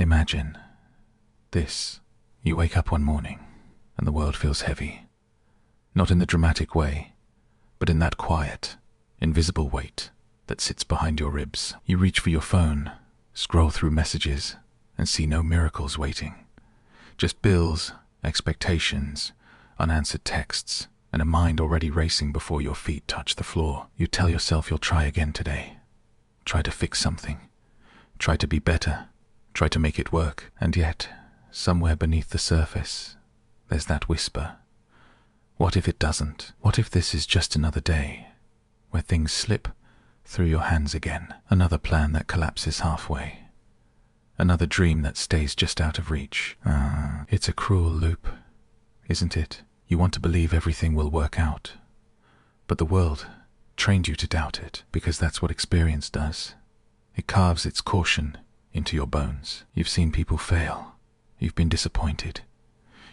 Imagine this. You wake up one morning and the world feels heavy. Not in the dramatic way, but in that quiet, invisible weight that sits behind your ribs. You reach for your phone, scroll through messages, and see no miracles waiting. Just bills, expectations, unanswered texts, and a mind already racing before your feet touch the floor. You tell yourself you'll try again today. Try to fix something. Try to be better. Try to make it work. And yet, somewhere beneath the surface, there's that whisper. What if it doesn't? What if this is just another day where things slip through your hands again? Another plan that collapses halfway. Another dream that stays just out of reach. It's a cruel loop, isn't it? You want to believe everything will work out, but the world trained you to doubt it, because that's what experience does. It carves its caution into your bones. You've seen people fail. You've been disappointed.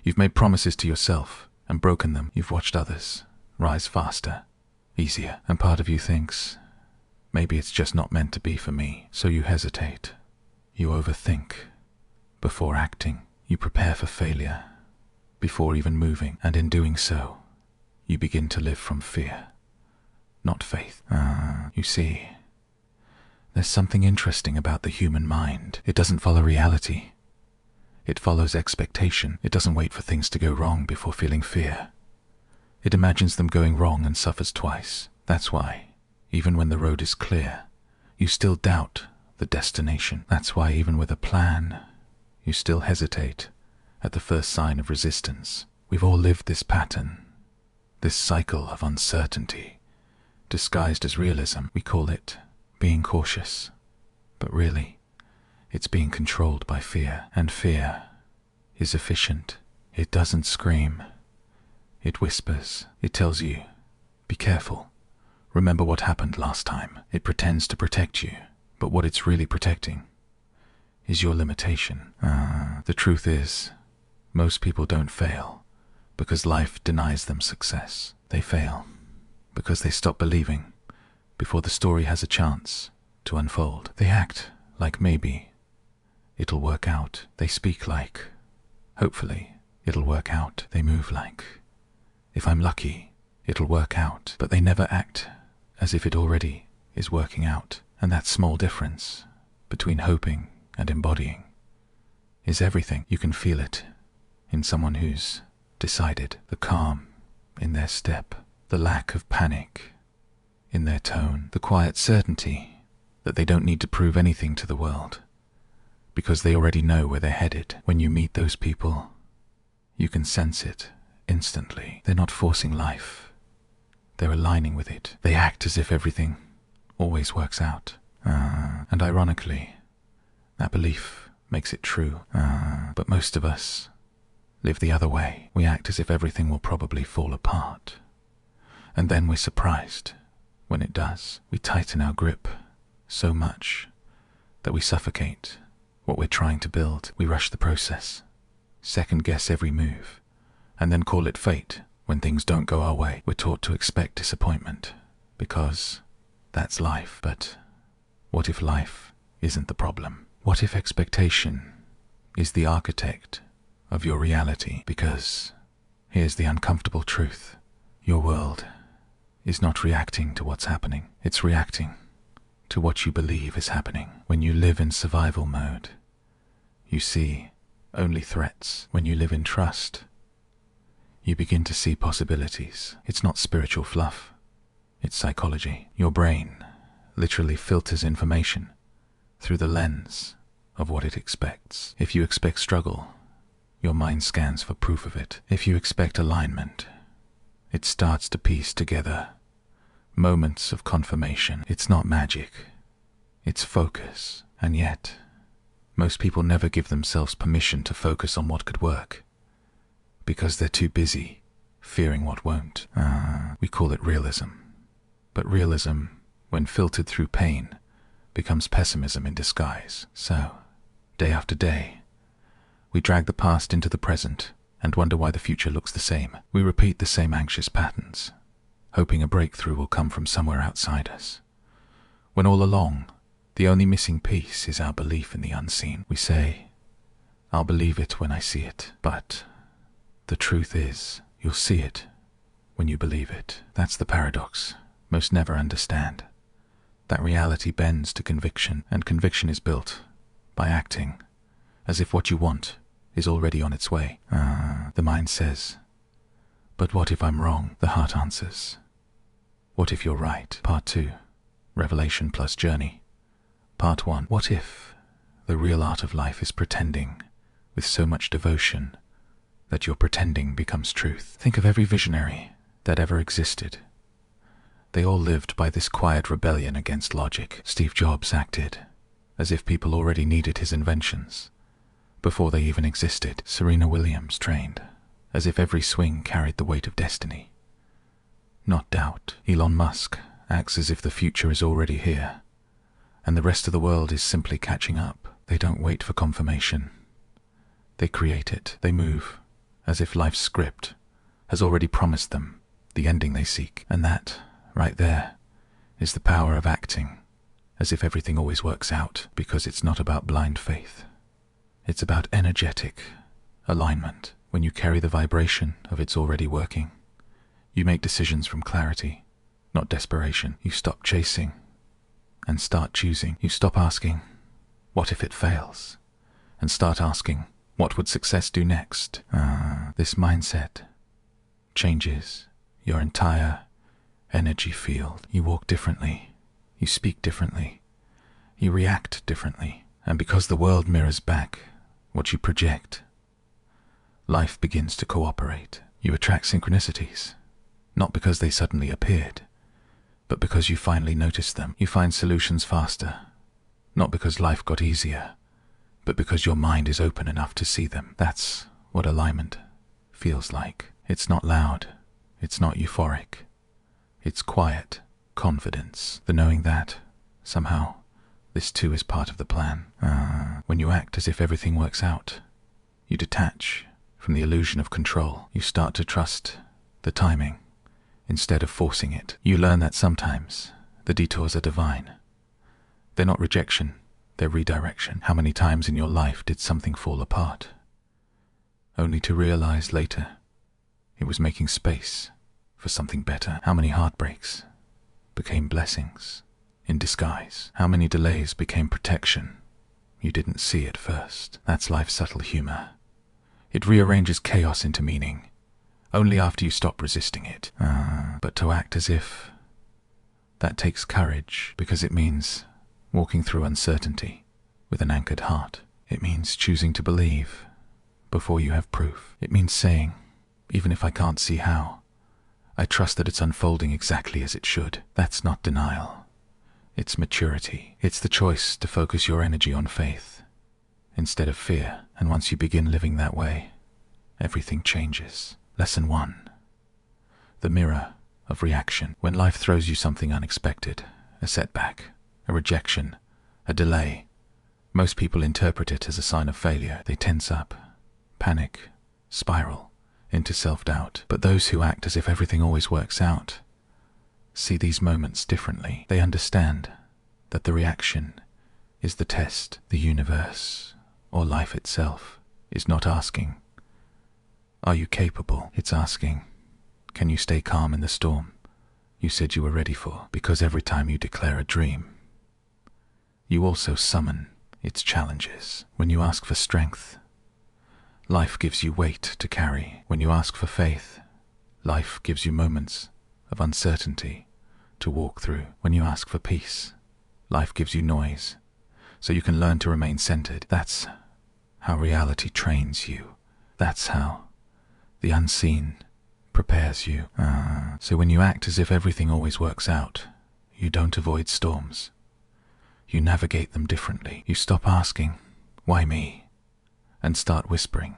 You've made promises to yourself and broken them. You've watched others rise faster, easier, and part of you thinks, maybe it's just not meant to be for me. So you hesitate. You overthink. Before acting, you prepare for failure, before even moving, and in doing so, you begin to live from fear, not faith. You see, there's something interesting about the human mind. It doesn't follow reality. It follows expectation. It doesn't wait for things to go wrong before feeling fear. It imagines them going wrong and suffers twice. That's why, even when the road is clear, you still doubt the destination. That's why, even with a plan, you still hesitate at the first sign of resistance. We've all lived this pattern, this cycle of uncertainty, disguised as realism. We call it being cautious, but really, it's being controlled by fear. And fear is efficient. It doesn't scream. It whispers. It tells you, be careful. Remember what happened last time. It pretends to protect you, but what it's really protecting is your limitation. The truth is, most people don't fail because life denies them success. They fail because they stop believing before the story has a chance to unfold. They act like maybe it'll work out. They speak like, hopefully, it'll work out. They move like, if I'm lucky, it'll work out. But they never act as if it already is working out. And that small difference between hoping and embodying is everything. You can feel it in someone who's decided. The calm in their step, the lack of panic in their tone, the quiet certainty that they don't need to prove anything to the world because they already know where they're headed. When you meet those people, you can sense it instantly. They're not forcing life. They're aligning with it. They act as if everything always works out. And ironically, that belief makes it true. But most of us live the other way. We act as if everything will probably fall apart. And then we're surprised when it does. We tighten our grip so much that we suffocate what we're trying to build. We rush the process, second guess every move, and then call it fate when things don't go our way. We're taught to expect disappointment because that's life. But what if life isn't the problem? What if expectation is the architect of your reality? Because here's the uncomfortable truth. Your world is not reacting to what's happening. It's reacting to what you believe is happening. When you live in survival mode, you see only threats. When you live in trust, you begin to see possibilities. It's not spiritual fluff. It's psychology. Your brain literally filters information through the lens of what it expects. If you expect struggle, your mind scans for proof of it. If you expect alignment, it starts to piece together moments of confirmation. It's not magic. It's focus. And yet, most people never give themselves permission to focus on what could work because they're too busy fearing what won't. We call it realism. But realism, when filtered through pain, becomes pessimism in disguise. So, day after day, we drag the past into the present and wonder why the future looks the same. We repeat the same anxious patterns, hoping a breakthrough will come from somewhere outside us, when all along, the only missing piece is our belief in the unseen. We say, I'll believe it when I see it. But the truth is, you'll see it when you believe it. That's the paradox most never understand. That reality bends to conviction, and conviction is built by acting as if what you want is already on its way. The mind says, but what if I'm wrong? The heart answers, what if you're right? Part 2, Revelation plus Journey. Part 1, what if the real art of life is pretending with so much devotion that your pretending becomes truth? Think of every visionary that ever existed. They all lived by this quiet rebellion against logic. Steve Jobs acted as if people already needed his inventions before they even existed. Serena Williams trained as if every swing carried the weight of destiny, not doubt. Elon Musk acts as if the future is already here, and the rest of the world is simply catching up. They don't wait for confirmation. They create it. They move as if life's script has already promised them the ending they seek. And that, right there, is the power of acting as if everything always works out, because it's not about blind faith. It's about energetic alignment. When you carry the vibration of it's already working, you make decisions from clarity, not desperation. You stop chasing and start choosing. You stop asking, what if it fails? And start asking, what would success do next? This mindset changes your entire energy field. You walk differently, you speak differently, you react differently. And because the world mirrors back what you project, life begins to cooperate. You attract synchronicities, not because they suddenly appeared, but because you finally noticed them. You find solutions faster, not because life got easier, but because your mind is open enough to see them. That's what alignment feels like. It's not loud, it's not euphoric, it's quiet confidence, the knowing that, somehow, this too is part of the plan. When you act as if everything works out, you detach from the illusion of control. You start to trust the timing instead of forcing it. You learn that sometimes the detours are divine. They're not rejection, they're redirection. How many times in your life did something fall apart, only to realize later it was making space for something better? How many heartbreaks became blessings in disguise? How many delays became protection you didn't see at first? That's life's subtle humor. It rearranges chaos into meaning, only after you stop resisting it. But to act as if, that takes courage, because it means walking through uncertainty with an anchored heart. It means choosing to believe before you have proof. It means saying, even if I can't see how, I trust that it's unfolding exactly as it should. That's not denial. It's maturity. It's the choice to focus your energy on faith instead of fear. And once you begin living that way, everything changes. Lesson 1. The mirror of reaction. When life throws you something unexpected, a setback, a rejection, a delay, most people interpret it as a sign of failure. They tense up, panic, spiral into self-doubt. But those who act as if everything always works out see these moments differently. They understand that the reaction is the test. The universe, or life itself, is not asking, are you capable? It's asking, can you stay calm in the storm you said you were ready for? Because every time you declare a dream, you also summon its challenges. When you ask for strength, life gives you weight to carry. When you ask for faith, life gives you moments of uncertainty to walk through. When you ask for peace, life gives you noise, so you can learn to remain centered. That's how reality trains you. That's how the unseen prepares you. So when you act as if everything always works out, you don't avoid storms. You navigate them differently. You stop asking, why me? And start whispering,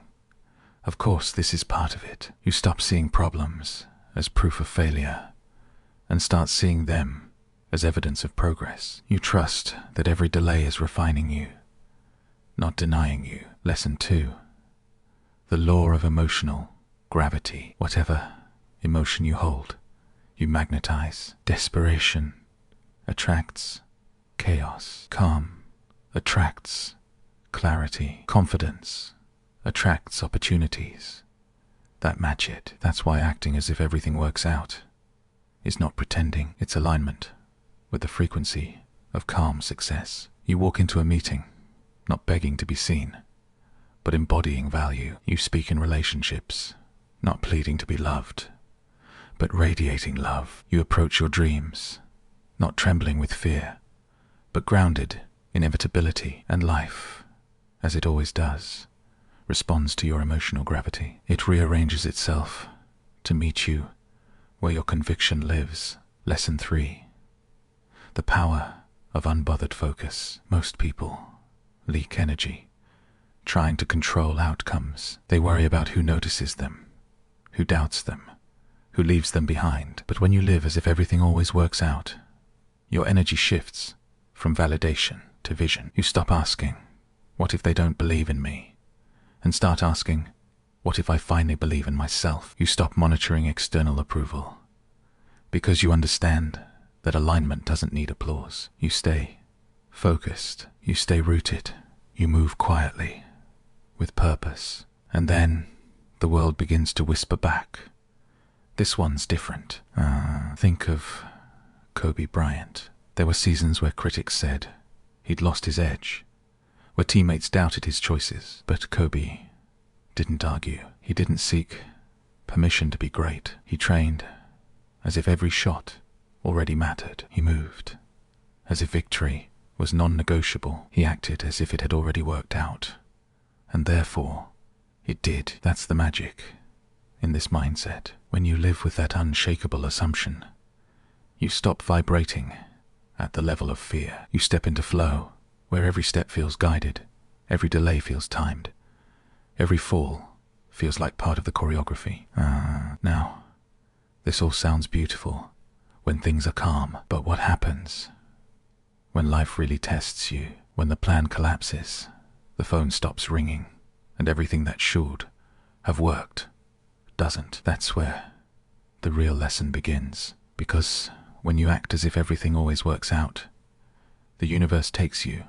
of course this is part of it. You stop seeing problems as proof of failure and start seeing them as evidence of progress. You trust that every delay is refining you, not denying you. Lesson 2. The law of emotional gravity. Whatever emotion you hold, you magnetize. Desperation attracts chaos. Calm attracts clarity. Confidence attracts opportunities that match it. That's why acting as if everything works out is not pretending, it's alignment with the frequency of calm success. You walk into a meeting, not begging to be seen, but embodying value. You speak in relationships, not pleading to be loved, but radiating love. You approach your dreams, not trembling with fear, but grounded in inevitability. And life, as it always does, responds to your emotional gravity. It rearranges itself to meet you where your conviction lives. Lesson 3. The power of unbothered focus. Most people leak energy trying to control outcomes. They worry about who notices them, who doubts them, who leaves them behind. But when you live as if everything always works out, your energy shifts from validation to vision. You stop asking, what if they don't believe in me? And start asking, what if I finally believe in myself? You stop monitoring external approval, because you understand that alignment doesn't need applause. You stay focused, you stay rooted, you move quietly, with purpose. And then the world begins to whisper back, this one's different. Think of Kobe Bryant. There were seasons where critics said he'd lost his edge, where teammates doubted his choices. But Kobe didn't argue. He didn't seek permission to be great. He trained as if every shot already mattered. He moved as if victory was non-negotiable. He acted as if it had already worked out, and therefore it did. That's the magic in this mindset. When you live with that unshakable assumption, you stop vibrating at the level of fear. You step into flow, where every step feels guided, every delay feels timed, every fall feels like part of the choreography. Now, this all sounds beautiful when things are calm, but what happens when life really tests you? When the plan collapses, the phone stops ringing, and everything that should have worked doesn't. That's where the real lesson begins. Because when you act as if everything always works out, the universe takes you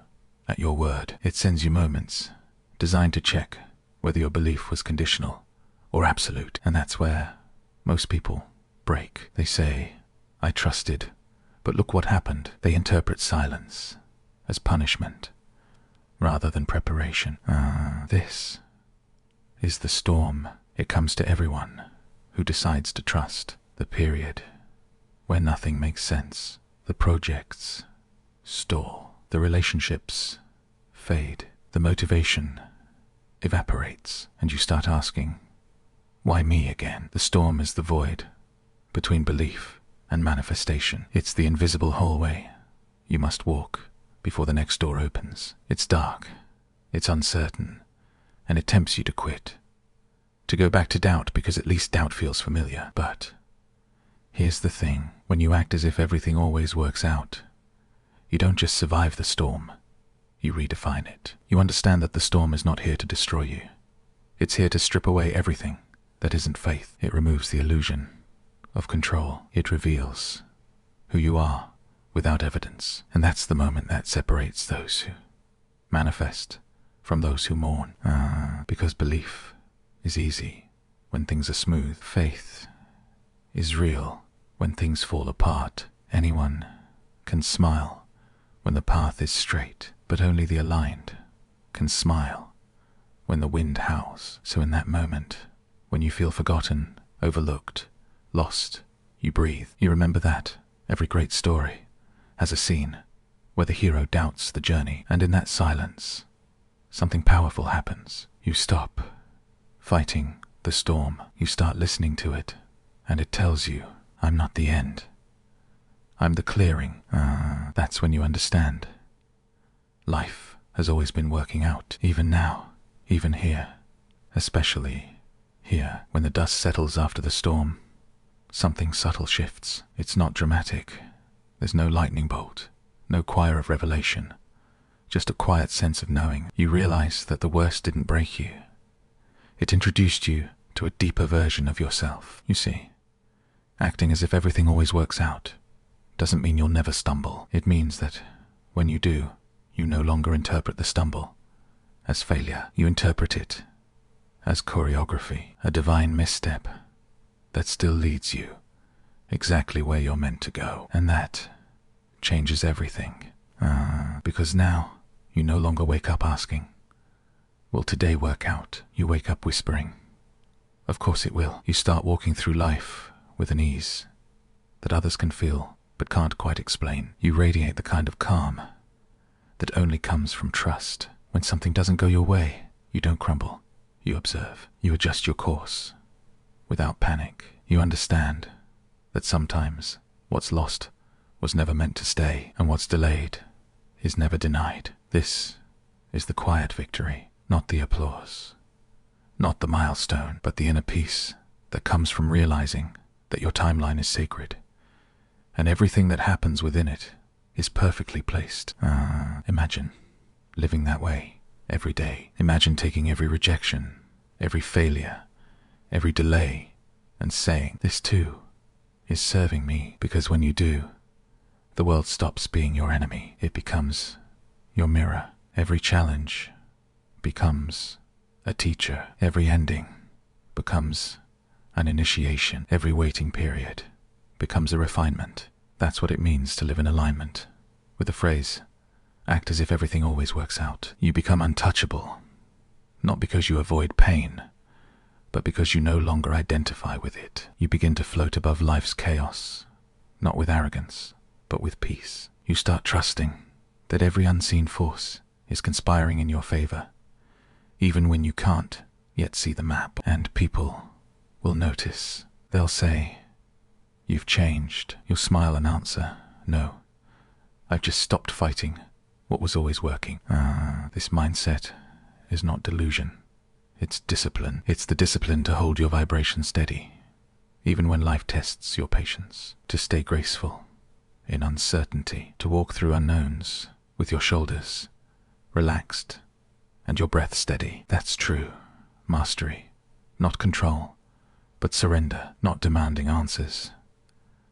at your word. It sends you moments designed to check whether your belief was conditional or absolute. And that's where most people break. They say, I trusted, but look what happened. They interpret silence as punishment rather than preparation. This is the storm. It comes to everyone who decides to trust. The period where nothing makes sense. The projects stall. The relationships fade. The motivation evaporates, and you start asking, why me again? The storm is the void between belief and manifestation. It's the invisible hallway you must walk before the next door opens. It's dark, it's uncertain, and it tempts you to quit, to go back to doubt, because at least doubt feels familiar. But here's the thing, when you act as if everything always works out, you don't just survive the storm, you redefine it. You understand that the storm is not here to destroy you. It's here to strip away everything that isn't faith. It removes the illusion of control. It reveals who you are without evidence. And that's the moment that separates those who manifest from those who mourn. Because belief is easy when things are smooth. Faith is real when things fall apart. Anyone can smile when the path is straight, but only the aligned can smile when the wind howls. So in that moment, when you feel forgotten, overlooked, lost, you breathe. You remember that every great story has a scene where the hero doubts the journey, and in that silence, something powerful happens. You stop fighting the storm. You start listening to it, and it tells you, I'm not the end. I'm the clearing. That's when you understand. Life has always been working out, even now, even here, especially here. When the dust settles after the storm, something subtle shifts. It's not dramatic. There's no lightning bolt, no choir of revelation, just a quiet sense of knowing. You realize that the worst didn't break you. It introduced you to a deeper version of yourself. You see, acting as if everything always works out doesn't mean you'll never stumble. It means that when you do, you no longer interpret the stumble as failure. You interpret it as choreography, a divine misstep that still leads you exactly where you're meant to go. And that changes everything. Because now you no longer wake up asking, will today work out? You wake up whispering, of course it will. You start walking through life with an ease that others can feel but can't quite explain. You radiate the kind of calm that only comes from trust. When something doesn't go your way, you don't crumble. You observe. You adjust your course without panic. You understand that sometimes what's lost was never meant to stay, and what's delayed is never denied. This is the quiet victory, not the applause, not the milestone, but the inner peace that comes from realizing that your timeline is sacred, and everything that happens within it is perfectly placed. Imagine living that way every day. Imagine taking every rejection, every failure, every delay, and saying, this too is serving me. Because when you do, the world stops being your enemy. It becomes your mirror. Every challenge becomes a teacher. Every ending becomes an initiation. Every waiting period becomes a refinement. That's what it means to live in alignment with the phrase, act as if everything always works out. You become untouchable, not because you avoid pain, but because you no longer identify with it. You begin to float above life's chaos, not with arrogance, but with peace. You start trusting that every unseen force is conspiring in your favor, even when you can't yet see the map. And people will notice. They'll say, you've changed. You'll smile and answer, no, I've just stopped fighting what was always working. This mindset is not delusion. It's discipline. It's the discipline to hold your vibration steady, even when life tests your patience, to stay graceful in uncertainty, to walk through unknowns with your shoulders relaxed and your breath steady. That's true mastery, not control, but surrender, not demanding answers,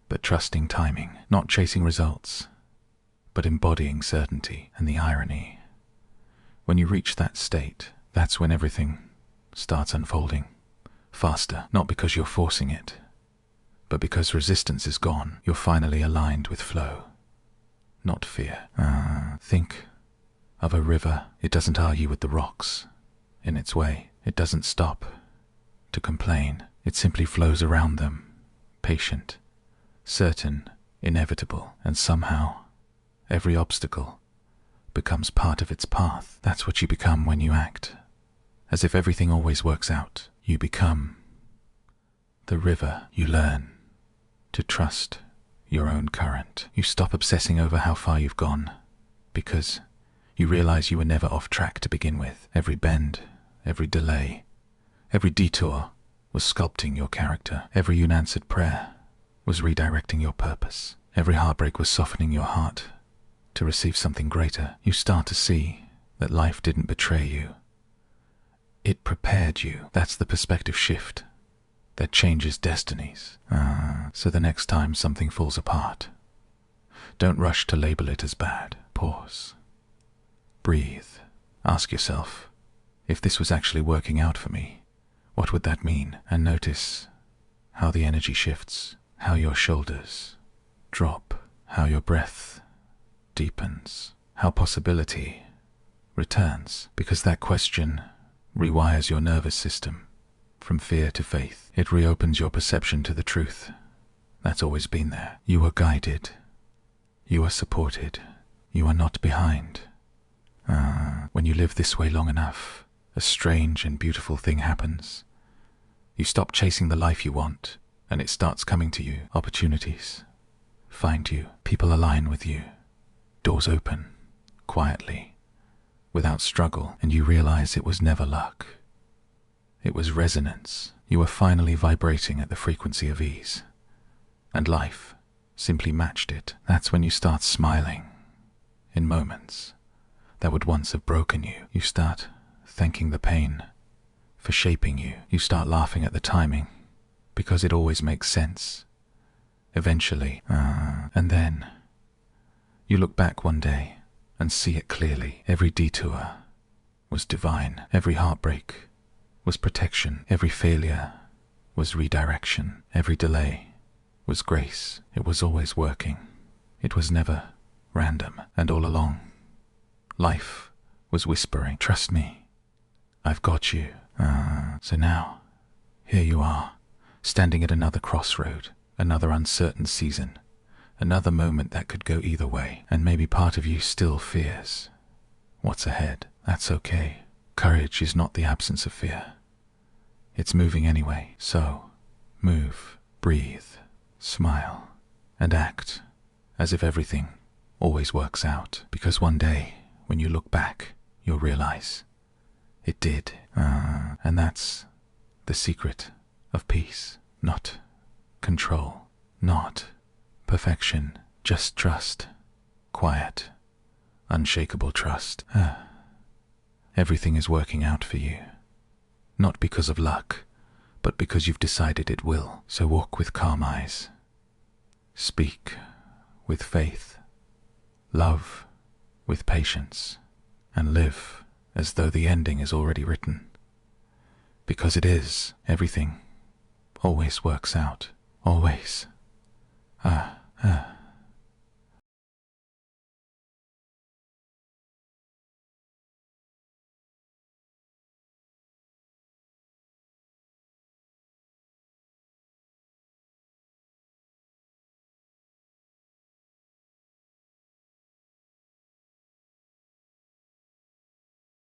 but trusting timing, not chasing results, but embodying certainty. And the irony, when you reach that state, that's when everything starts unfolding faster, not because you're forcing it, but because resistance is gone. You're finally aligned with flow, not fear. Think of a river. It doesn't argue with the rocks in its way. It doesn't stop to complain. It simply flows around them, patient, certain, inevitable, and somehow every obstacle becomes part of its path. That's what you become when you act as if everything always works out. You become the river. You learn to trust your own current. You stop obsessing over how far you've gone, because you realize you were never off track to begin with. Every bend, every delay, every detour was sculpting your character. Every unanswered prayer was redirecting your purpose. Every heartbreak was softening your heart to receive something greater. You start to see that life didn't betray you. It prepared you. That's the perspective shift that changes destinies. So the next time something falls apart, don't rush to label it as bad. Pause. Breathe. Ask yourself, if this was actually working out for me, what would that mean? And notice how the energy shifts, how your shoulders drop, how your breath deepens, how possibility returns. Because that question rewires your nervous system from fear to faith. It reopens your perception to the truth that's always been there. You are guided. You are supported. You are not behind. When you live this way long enough, a strange and beautiful thing happens. You stop chasing the life you want, and it starts coming to you. Opportunities find you. People align with you. Doors open, quietly, without struggle, and you realize it was never luck. It was resonance. You were finally vibrating at the frequency of ease, and life simply matched it. That's when you start smiling in moments that would once have broken you. You start thanking the pain for shaping you. You start laughing at the timing because it always makes sense. Eventually, and then you look back one day and see it clearly. Every detour was divine. Every heartbreak was protection. Every failure was redirection. Every delay was grace. It was always working. It was never random. And all along, life was whispering, "Trust me, I've got you." So now, here you are, standing at another crossroad, another uncertain season, another moment that could go either way, and maybe part of you still fears what's ahead. That's okay. Courage is not the absence of fear. It's moving anyway. So, move, breathe, smile, and act as if everything always works out. Because one day, when you look back, you'll realize it did. And that's the secret of peace. Not control, not perfection, just trust. Quiet, unshakable trust. Everything is working out for you. Not because of luck, but because you've decided it will. So walk with calm eyes. Speak with faith. Love with patience. And live as though the ending is already written. Because it is. Everything always works out. Always.